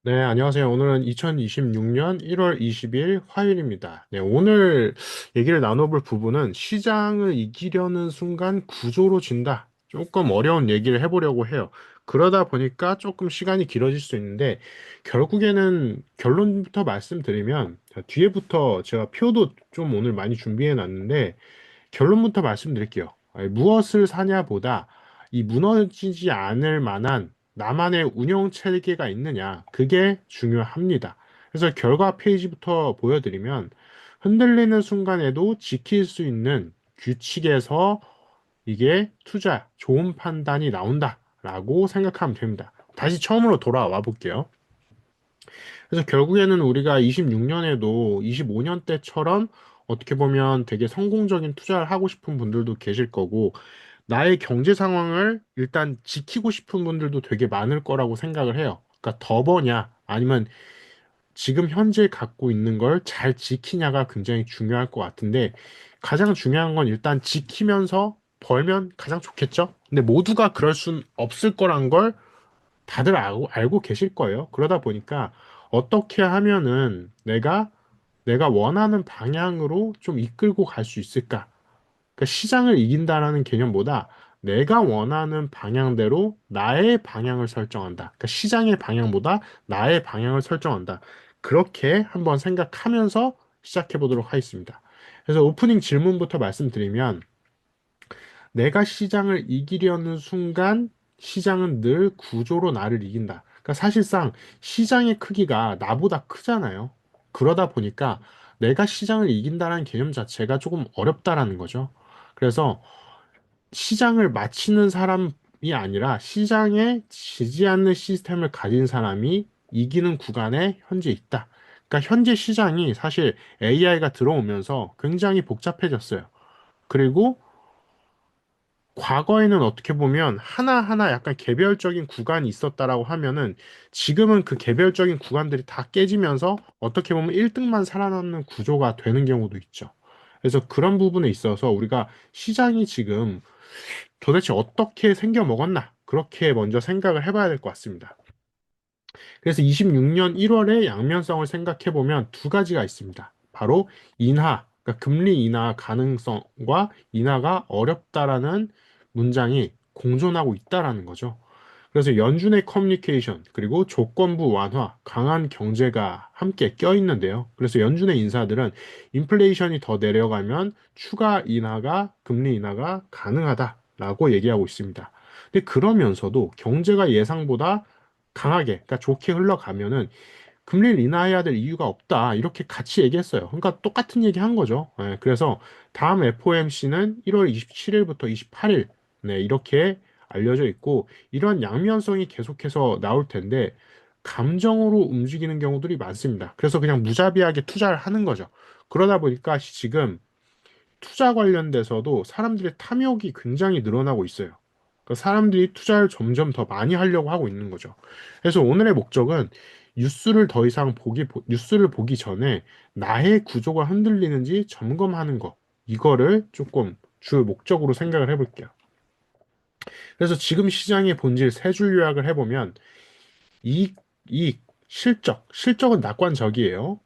네, 안녕하세요. 오늘은 2026년 1월 20일 화요일입니다. 네, 오늘 얘기를 나눠볼 부분은 시장을 이기려는 순간 구조로 진다. 조금 어려운 얘기를 해보려고 해요. 그러다 보니까 조금 시간이 길어질 수 있는데, 결국에는 결론부터 말씀드리면, 자, 뒤에부터 제가 표도 좀 오늘 많이 준비해 놨는데, 결론부터 말씀드릴게요. 아니, 무엇을 사냐보다 이 무너지지 않을 만한 나만의 운영 체계가 있느냐, 그게 중요합니다. 그래서 결과 페이지부터 보여드리면 흔들리는 순간에도 지킬 수 있는 규칙에서 이게 투자, 좋은 판단이 나온다라고 생각하면 됩니다. 다시 처음으로 돌아와 볼게요. 그래서 결국에는 우리가 26년에도 25년 때처럼 어떻게 보면 되게 성공적인 투자를 하고 싶은 분들도 계실 거고, 나의 경제 상황을 일단 지키고 싶은 분들도 되게 많을 거라고 생각을 해요. 그러니까 더 버냐, 아니면 지금 현재 갖고 있는 걸 잘 지키냐가 굉장히 중요할 것 같은데, 가장 중요한 건 일단 지키면서 벌면 가장 좋겠죠? 근데 모두가 그럴 순 없을 거란 걸 다들 알고 계실 거예요. 그러다 보니까 어떻게 하면은 내가 원하는 방향으로 좀 이끌고 갈 수 있을까? 그러니까 시장을 이긴다라는 개념보다 내가 원하는 방향대로 나의 방향을 설정한다. 그러니까 시장의 방향보다 나의 방향을 설정한다. 그렇게 한번 생각하면서 시작해 보도록 하겠습니다. 그래서 오프닝 질문부터 말씀드리면, 내가 시장을 이기려는 순간 시장은 늘 구조로 나를 이긴다. 그러니까 사실상 시장의 크기가 나보다 크잖아요. 그러다 보니까 내가 시장을 이긴다는 개념 자체가 조금 어렵다라는 거죠. 그래서 시장을 맞히는 사람이 아니라 시장에 지지 않는 시스템을 가진 사람이 이기는 구간에 현재 있다. 그러니까 현재 시장이 사실 AI가 들어오면서 굉장히 복잡해졌어요. 그리고 과거에는 어떻게 보면 하나하나 약간 개별적인 구간이 있었다라고 하면은, 지금은 그 개별적인 구간들이 다 깨지면서 어떻게 보면 1등만 살아남는 구조가 되는 경우도 있죠. 그래서 그런 부분에 있어서 우리가 시장이 지금 도대체 어떻게 생겨 먹었나? 그렇게 먼저 생각을 해봐야 될 것 같습니다. 그래서 26년 1월에 양면성을 생각해 보면 두 가지가 있습니다. 바로 인하, 그러니까 금리 인하 가능성과 인하가 어렵다라는 문장이 공존하고 있다라는 거죠. 그래서 연준의 커뮤니케이션, 그리고 조건부 완화, 강한 경제가 함께 껴있는데요. 그래서 연준의 인사들은 인플레이션이 더 내려가면 추가 인하가, 금리 인하가 가능하다라고 얘기하고 있습니다. 근데 그러면서도 경제가 예상보다 강하게, 그러니까 좋게 흘러가면은 금리를 인하해야 될 이유가 없다. 이렇게 같이 얘기했어요. 그러니까 똑같은 얘기 한 거죠. 예, 그래서 다음 FOMC는 1월 27일부터 28일, 네, 이렇게 알려져 있고, 이런 양면성이 계속해서 나올 텐데, 감정으로 움직이는 경우들이 많습니다. 그래서 그냥 무자비하게 투자를 하는 거죠. 그러다 보니까 지금 투자 관련돼서도 사람들의 탐욕이 굉장히 늘어나고 있어요. 그러니까 사람들이 투자를 점점 더 많이 하려고 하고 있는 거죠. 그래서 오늘의 목적은 뉴스를 보기 전에 나의 구조가 흔들리는지 점검하는 거. 이거를 조금 주 목적으로 생각을 해볼게요. 그래서 지금 시장의 본질 세 줄 요약을 해보면, 이익, 이익, 실적은 낙관적이에요.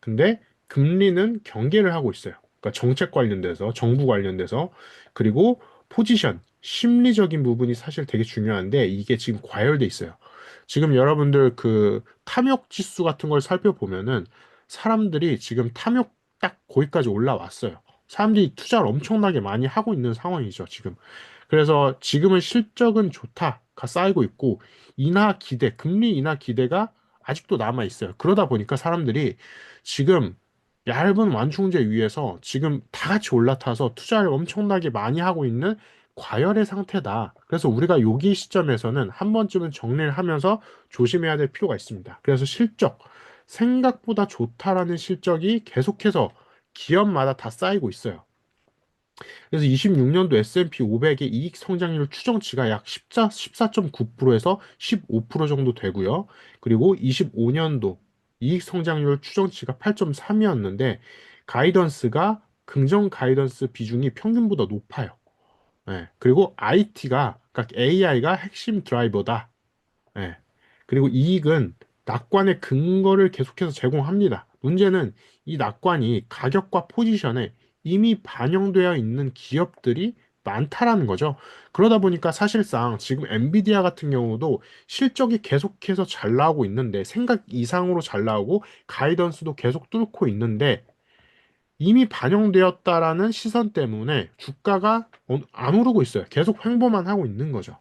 근데 금리는 경계를 하고 있어요. 그러니까 정책 관련돼서, 정부 관련돼서, 그리고 포지션, 심리적인 부분이 사실 되게 중요한데 이게 지금 과열돼 있어요. 지금 여러분들 그 탐욕 지수 같은 걸 살펴보면은 사람들이 지금 탐욕 딱 거기까지 올라왔어요. 사람들이 투자를 엄청나게 많이 하고 있는 상황이죠, 지금. 그래서 지금은 실적은 좋다가 쌓이고 있고, 금리 인하 기대가 아직도 남아 있어요. 그러다 보니까 사람들이 지금 얇은 완충제 위에서 지금 다 같이 올라타서 투자를 엄청나게 많이 하고 있는 과열의 상태다. 그래서 우리가 여기 시점에서는 한 번쯤은 정리를 하면서 조심해야 될 필요가 있습니다. 그래서 생각보다 좋다라는 실적이 계속해서 기업마다 다 쌓이고 있어요. 그래서 26년도 S&P 500의 이익 성장률 추정치가 약 14.9%에서 15% 정도 되고요. 그리고 25년도 이익 성장률 추정치가 8.3이었는데 긍정 가이던스 비중이 평균보다 높아요. 예. 그리고 IT가, 그러니까 AI가 핵심 드라이버다. 예. 그리고 이익은 낙관의 근거를 계속해서 제공합니다. 문제는 이 낙관이 가격과 포지션에 이미 반영되어 있는 기업들이 많다라는 거죠. 그러다 보니까 사실상 지금 엔비디아 같은 경우도 실적이 계속해서 잘 나오고 있는데 생각 이상으로 잘 나오고 가이던스도 계속 뚫고 있는데 이미 반영되었다라는 시선 때문에 주가가 안 오르고 있어요. 계속 횡보만 하고 있는 거죠.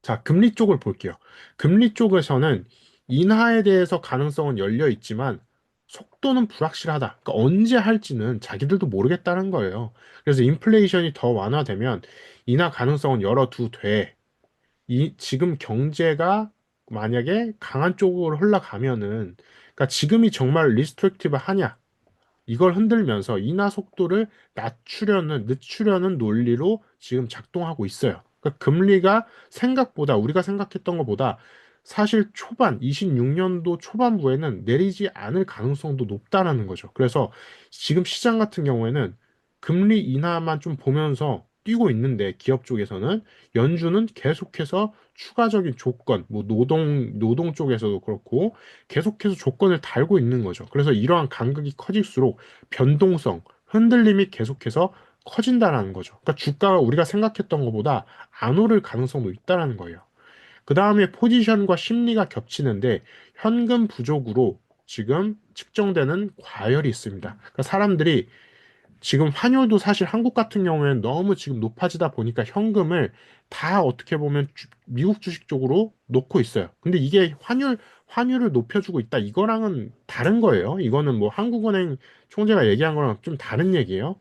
자, 금리 쪽을 볼게요. 금리 쪽에서는 인하에 대해서 가능성은 열려 있지만 속도는 불확실하다. 그러니까 언제 할지는 자기들도 모르겠다는 거예요. 그래서 인플레이션이 더 완화되면 인하 가능성은 열어두되 지금 경제가 만약에 강한 쪽으로 흘러가면은 그러니까 지금이 정말 리스트릭티브 하냐? 이걸 흔들면서 인하 속도를 늦추려는 논리로 지금 작동하고 있어요. 그러니까 금리가 생각보다 우리가 생각했던 것보다 사실 초반 26년도 초반부에는 내리지 않을 가능성도 높다라는 거죠. 그래서 지금 시장 같은 경우에는 금리 인하만 좀 보면서 뛰고 있는데 기업 쪽에서는 연준은 계속해서 추가적인 조건, 뭐 노동 쪽에서도 그렇고 계속해서 조건을 달고 있는 거죠. 그래서 이러한 간극이 커질수록 변동성, 흔들림이 계속해서 커진다라는 거죠. 그러니까 주가가 우리가 생각했던 것보다 안 오를 가능성도 있다라는 거예요. 그 다음에 포지션과 심리가 겹치는데 현금 부족으로 지금 측정되는 과열이 있습니다. 그러니까 사람들이 지금 환율도 사실 한국 같은 경우에는 너무 지금 높아지다 보니까 현금을 다 어떻게 보면 미국 주식 쪽으로 놓고 있어요. 근데 이게 환율을 높여주고 있다. 이거랑은 다른 거예요. 이거는 뭐 한국은행 총재가 얘기한 거랑 좀 다른 얘기예요.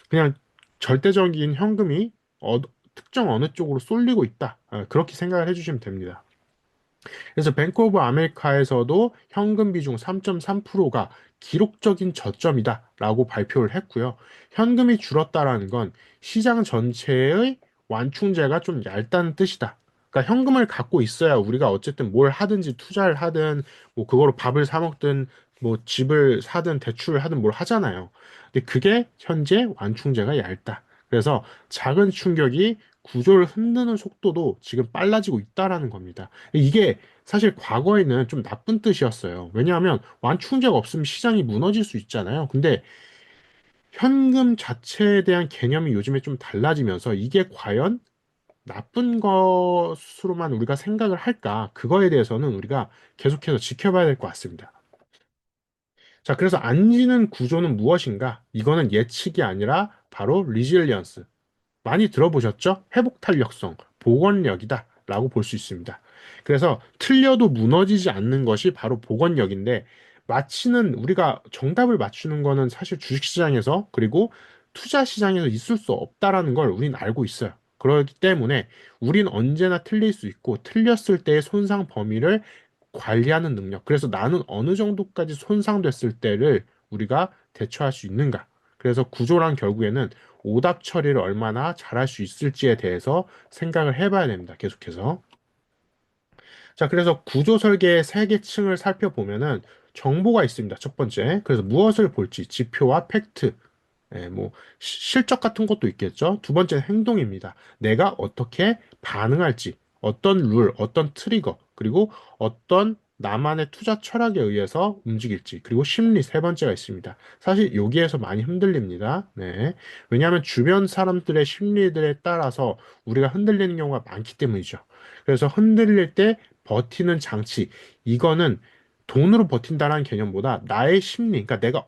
그냥 절대적인 현금이 특정 어느 쪽으로 쏠리고 있다. 그렇게 생각을 해주시면 됩니다. 그래서 뱅크 오브 아메리카에서도 현금 비중 3.3%가 기록적인 저점이다라고 발표를 했고요. 현금이 줄었다라는 건 시장 전체의 완충제가 좀 얇다는 뜻이다. 그러니까 현금을 갖고 있어야 우리가 어쨌든 뭘 하든지 투자를 하든 뭐 그거로 밥을 사 먹든 뭐 집을 사든 대출을 하든 뭘 하잖아요. 근데 그게 현재 완충제가 얇다. 그래서 작은 충격이 구조를 흔드는 속도도 지금 빨라지고 있다라는 겁니다. 이게 사실 과거에는 좀 나쁜 뜻이었어요. 왜냐하면 완충제가 없으면 시장이 무너질 수 있잖아요. 근데 현금 자체에 대한 개념이 요즘에 좀 달라지면서 이게 과연 나쁜 것으로만 우리가 생각을 할까? 그거에 대해서는 우리가 계속해서 지켜봐야 될 것 같습니다. 자, 그래서 안지는 구조는 무엇인가? 이거는 예측이 아니라 바로 리질리언스. 많이 들어보셨죠? 회복 탄력성, 복원력이다 라고 볼 수 있습니다. 그래서 틀려도 무너지지 않는 것이 바로 복원력인데 마치는 우리가 정답을 맞추는 거는 사실 주식시장에서 그리고 투자시장에서 있을 수 없다라는 걸 우린 알고 있어요. 그렇기 때문에 우린 언제나 틀릴 수 있고 틀렸을 때의 손상 범위를 관리하는 능력. 그래서 나는 어느 정도까지 손상됐을 때를 우리가 대처할 수 있는가. 그래서 구조란 결국에는 오답 처리를 얼마나 잘할 수 있을지에 대해서 생각을 해봐야 됩니다. 계속해서. 자, 그래서 구조 설계의 세 개 층을 살펴보면은 정보가 있습니다. 첫 번째. 그래서 무엇을 볼지, 지표와 팩트, 뭐 실적 같은 것도 있겠죠. 두 번째 행동입니다. 내가 어떻게 반응할지, 어떤 룰, 어떤 트리거, 그리고 어떤 나만의 투자 철학에 의해서 움직일지, 그리고 심리 세 번째가 있습니다. 사실 여기에서 많이 흔들립니다. 네. 왜냐하면 주변 사람들의 심리들에 따라서 우리가 흔들리는 경우가 많기 때문이죠. 그래서 흔들릴 때 버티는 장치, 이거는 돈으로 버틴다라는 개념보다 나의 심리, 그러니까 내가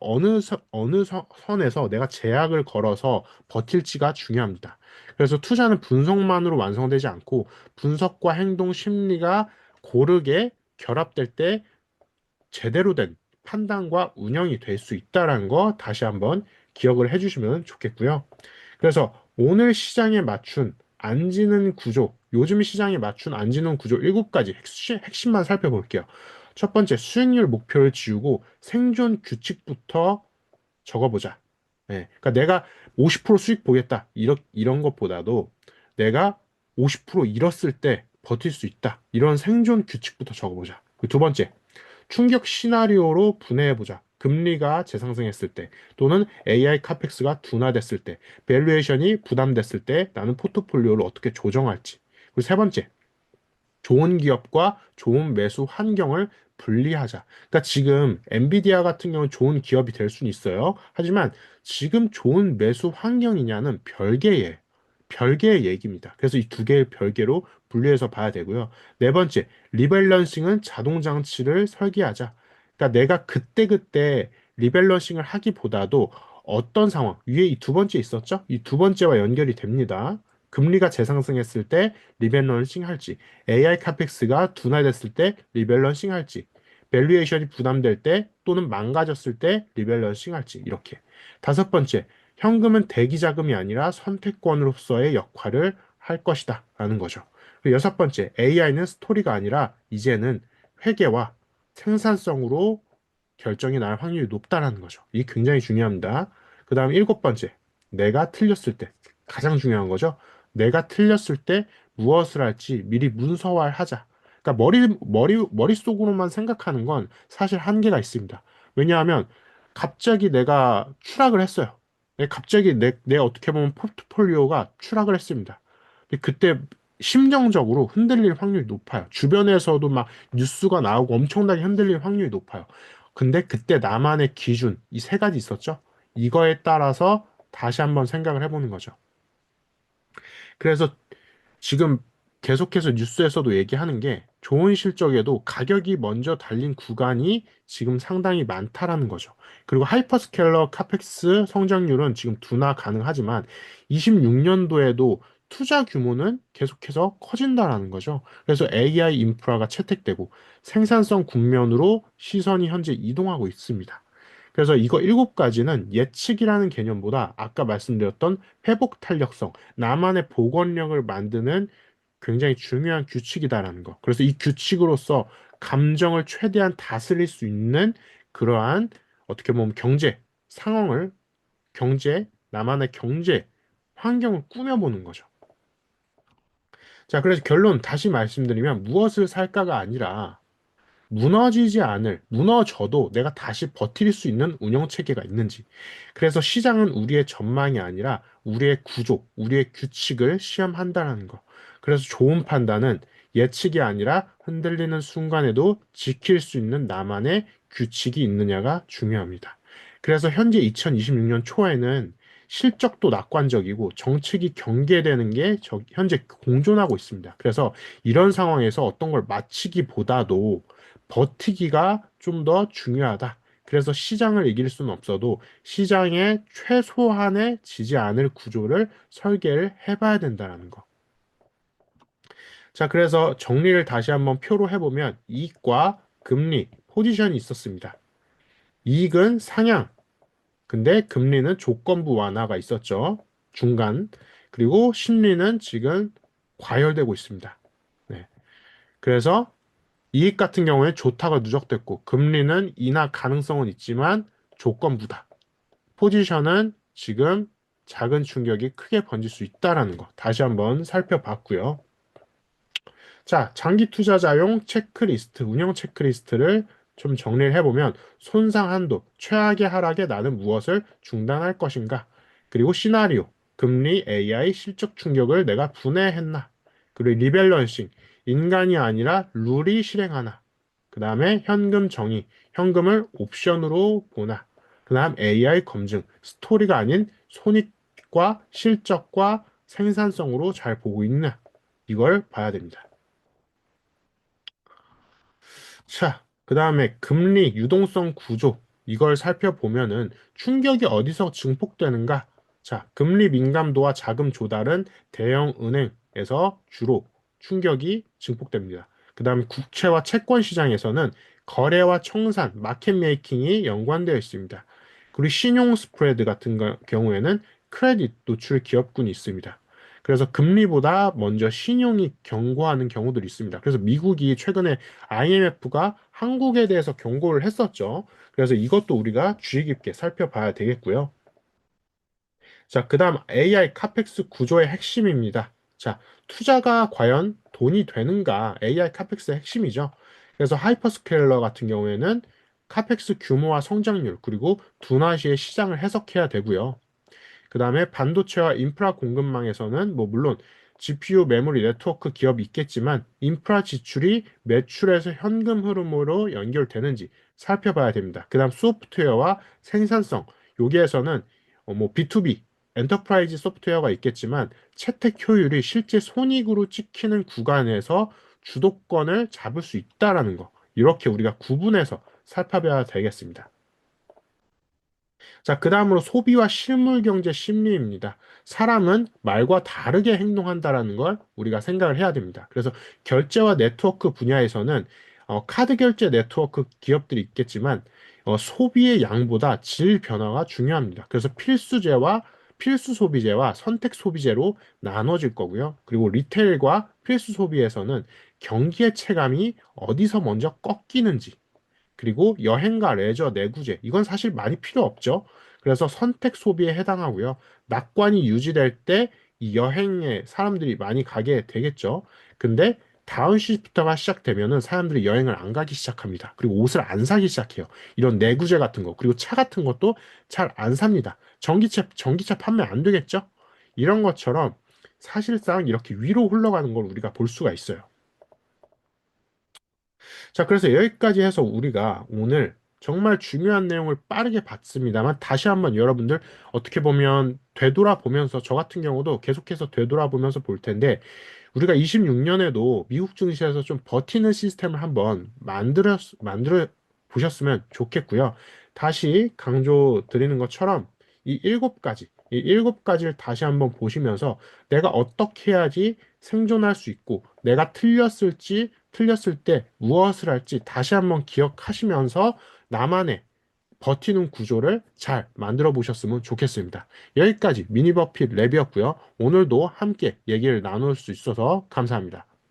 선에서 내가 제약을 걸어서 버틸지가 중요합니다. 그래서 투자는 분석만으로 완성되지 않고 분석과 행동, 심리가 고르게 결합될 때 제대로 된 판단과 운영이 될 수 있다는 거 다시 한번 기억을 해주시면 좋겠고요. 그래서 오늘 시장에 맞춘 안 지는 구조, 요즘 시장에 맞춘 안 지는 구조 7가지 핵심만 살펴볼게요. 첫 번째, 수익률 목표를 지우고 생존 규칙부터 적어보자. 그러니까 내가 50% 수익 보겠다. 이런 것보다도 내가 50% 잃었을 때 버틸 수 있다. 이런 생존 규칙부터 적어보자. 두 번째, 충격 시나리오로 분해해보자. 금리가 재상승했을 때, 또는 AI 카펙스가 둔화됐을 때, 밸류에이션이 부담됐을 때 나는 포트폴리오를 어떻게 조정할지. 그리고 세 번째, 좋은 기업과 좋은 매수 환경을 분리하자. 그러니까 지금 엔비디아 같은 경우는 좋은 기업이 될 수는 있어요. 하지만 지금 좋은 매수 환경이냐는 별개의 얘기입니다. 그래서 이 두 개의 별개로 분리해서 봐야 되고요. 네 번째, 리밸런싱은 자동 장치를 설계하자. 그러니까 내가 그때그때 리밸런싱을 하기보다도 어떤 상황, 위에 이 두 번째 있었죠? 이 두 번째와 연결이 됩니다. 금리가 재상승했을 때 리밸런싱 할지, AI 카펙스가 둔화됐을 때 리밸런싱 할지, 밸류에이션이 부담될 때 또는 망가졌을 때 리밸런싱 할지, 이렇게. 다섯 번째, 현금은 대기 자금이 아니라 선택권으로서의 역할을 할 것이다 라는 거죠. 그리고 여섯 번째, AI는 스토리가 아니라 이제는 회계와 생산성으로 결정이 날 확률이 높다라는 거죠. 이게 굉장히 중요합니다. 그 다음 일곱 번째, 내가 틀렸을 때 가장 중요한 거죠. 내가 틀렸을 때 무엇을 할지 미리 문서화를 하자. 그러니까 머릿속으로만 생각하는 건 사실 한계가 있습니다. 왜냐하면 갑자기 내가 추락을 했어요. 갑자기 내 어떻게 보면 포트폴리오가 추락을 했습니다. 근데 그때 심정적으로 흔들릴 확률이 높아요. 주변에서도 막 뉴스가 나오고 엄청나게 흔들릴 확률이 높아요. 근데 그때 나만의 기준, 이 세 가지 있었죠? 이거에 따라서 다시 한번 생각을 해보는 거죠. 그래서 지금 계속해서 뉴스에서도 얘기하는 게 좋은 실적에도 가격이 먼저 달린 구간이 지금 상당히 많다라는 거죠. 그리고 하이퍼스케일러 카펙스 성장률은 지금 둔화 가능하지만 26년도에도 투자 규모는 계속해서 커진다라는 거죠. 그래서 AI 인프라가 채택되고 생산성 국면으로 시선이 현재 이동하고 있습니다. 그래서 이거 일곱 가지는 예측이라는 개념보다 아까 말씀드렸던 회복 탄력성, 나만의 복원력을 만드는 굉장히 중요한 규칙이다라는 거. 그래서 이 규칙으로서 감정을 최대한 다스릴 수 있는 그러한 어떻게 보면 상황을, 나만의 경제 환경을 꾸며보는 거죠. 자, 그래서 결론 다시 말씀드리면 무엇을 살까가 아니라 무너져도 내가 다시 버틸 수 있는 운영 체계가 있는지. 그래서 시장은 우리의 전망이 아니라 우리의 구조, 우리의 규칙을 시험한다는 거. 그래서 좋은 판단은 예측이 아니라 흔들리는 순간에도 지킬 수 있는 나만의 규칙이 있느냐가 중요합니다. 그래서 현재 2026년 초에는 실적도 낙관적이고 정책이 경계되는 게 현재 공존하고 있습니다. 그래서 이런 상황에서 어떤 걸 마치기보다도 버티기가 좀 더 중요하다. 그래서 시장을 이길 수는 없어도 시장의 최소한의 지지 않을 구조를 설계를 해봐야 된다는 거. 자, 그래서 정리를 다시 한번 표로 해보면 이익과 금리, 포지션이 있었습니다. 이익은 상향, 근데 금리는 조건부 완화가 있었죠. 중간. 그리고 심리는 지금 과열되고 있습니다. 네. 그래서 이익 같은 경우에 좋다가 누적됐고 금리는 인하 가능성은 있지만 조건부다. 포지션은 지금 작은 충격이 크게 번질 수 있다라는 거 다시 한번 살펴봤고요. 자, 장기 투자자용 체크리스트, 운영 체크리스트를 좀 정리를 해보면 손상 한도, 최악의 하락에 나는 무엇을 중단할 것인가? 그리고 시나리오, 금리, AI, 실적 충격을 내가 분해했나? 그리고 리밸런싱, 인간이 아니라 룰이 실행하나? 그 다음에 현금 정의, 현금을 옵션으로 보나? 그 다음 AI 검증, 스토리가 아닌 손익과 실적과 생산성으로 잘 보고 있나? 이걸 봐야 됩니다. 자, 그 다음에 금리 유동성 구조. 이걸 살펴보면은 충격이 어디서 증폭되는가? 자, 금리 민감도와 자금 조달은 대형 은행에서 주로 충격이 증폭됩니다. 그 다음에 국채와 채권 시장에서는 거래와 청산, 마켓 메이킹이 연관되어 있습니다. 그리고 신용 스프레드 같은 경우에는 크레딧 노출 기업군이 있습니다. 그래서 금리보다 먼저 신용이 경고하는 경우들이 있습니다. 그래서 미국이 최근에 IMF가 한국에 대해서 경고를 했었죠. 그래서 이것도 우리가 주의 깊게 살펴봐야 되겠고요. 자, 그 다음 AI 카펙스 구조의 핵심입니다. 자, 투자가 과연 돈이 되는가? AI 카펙스의 핵심이죠. 그래서 하이퍼스케일러 같은 경우에는 카펙스 규모와 성장률, 그리고 둔화 시의 시장을 해석해야 되고요. 그 다음에 반도체와 인프라 공급망에서는 뭐 물론 GPU 메모리 네트워크 기업이 있겠지만 인프라 지출이 매출에서 현금 흐름으로 연결되는지 살펴봐야 됩니다. 그다음 소프트웨어와 생산성 여기에서는 뭐 B2B 엔터프라이즈 소프트웨어가 있겠지만 채택 효율이 실제 손익으로 찍히는 구간에서 주도권을 잡을 수 있다라는 거. 이렇게 우리가 구분해서 살펴봐야 되겠습니다. 자, 그 다음으로 소비와 실물 경제 심리입니다. 사람은 말과 다르게 행동한다라는 걸 우리가 생각을 해야 됩니다. 그래서 결제와 네트워크 분야에서는 카드 결제 네트워크 기업들이 있겠지만 소비의 양보다 질 변화가 중요합니다. 그래서 필수 소비재와 선택 소비재로 나눠질 거고요. 그리고 리테일과 필수 소비에서는 경기의 체감이 어디서 먼저 꺾이는지 그리고 여행과 레저, 내구재, 이건 사실 많이 필요 없죠. 그래서 선택 소비에 해당하고요. 낙관이 유지될 때 이 여행에 사람들이 많이 가게 되겠죠. 근데 다운시프트가 시작되면은 사람들이 여행을 안 가기 시작합니다. 그리고 옷을 안 사기 시작해요. 이런 내구재 같은 거, 그리고 차 같은 것도 잘 안 삽니다. 전기차 판매 안 되겠죠? 이런 것처럼 사실상 이렇게 위로 흘러가는 걸 우리가 볼 수가 있어요. 자, 그래서 여기까지 해서 우리가 오늘 정말 중요한 내용을 빠르게 봤습니다만 다시 한번 여러분들 어떻게 보면 되돌아보면서 저 같은 경우도 계속해서 되돌아보면서 볼 텐데 우리가 26년에도 미국 증시에서 좀 버티는 시스템을 한번 만들어 보셨으면 좋겠고요. 다시 강조 드리는 것처럼 이 일곱 가지를 다시 한번 보시면서 내가 어떻게 해야지 생존할 수 있고 내가 틀렸을 때 무엇을 할지 다시 한번 기억하시면서 나만의 버티는 구조를 잘 만들어 보셨으면 좋겠습니다. 여기까지 미니버핏 랩이었고요. 오늘도 함께 얘기를 나눌 수 있어서 감사합니다.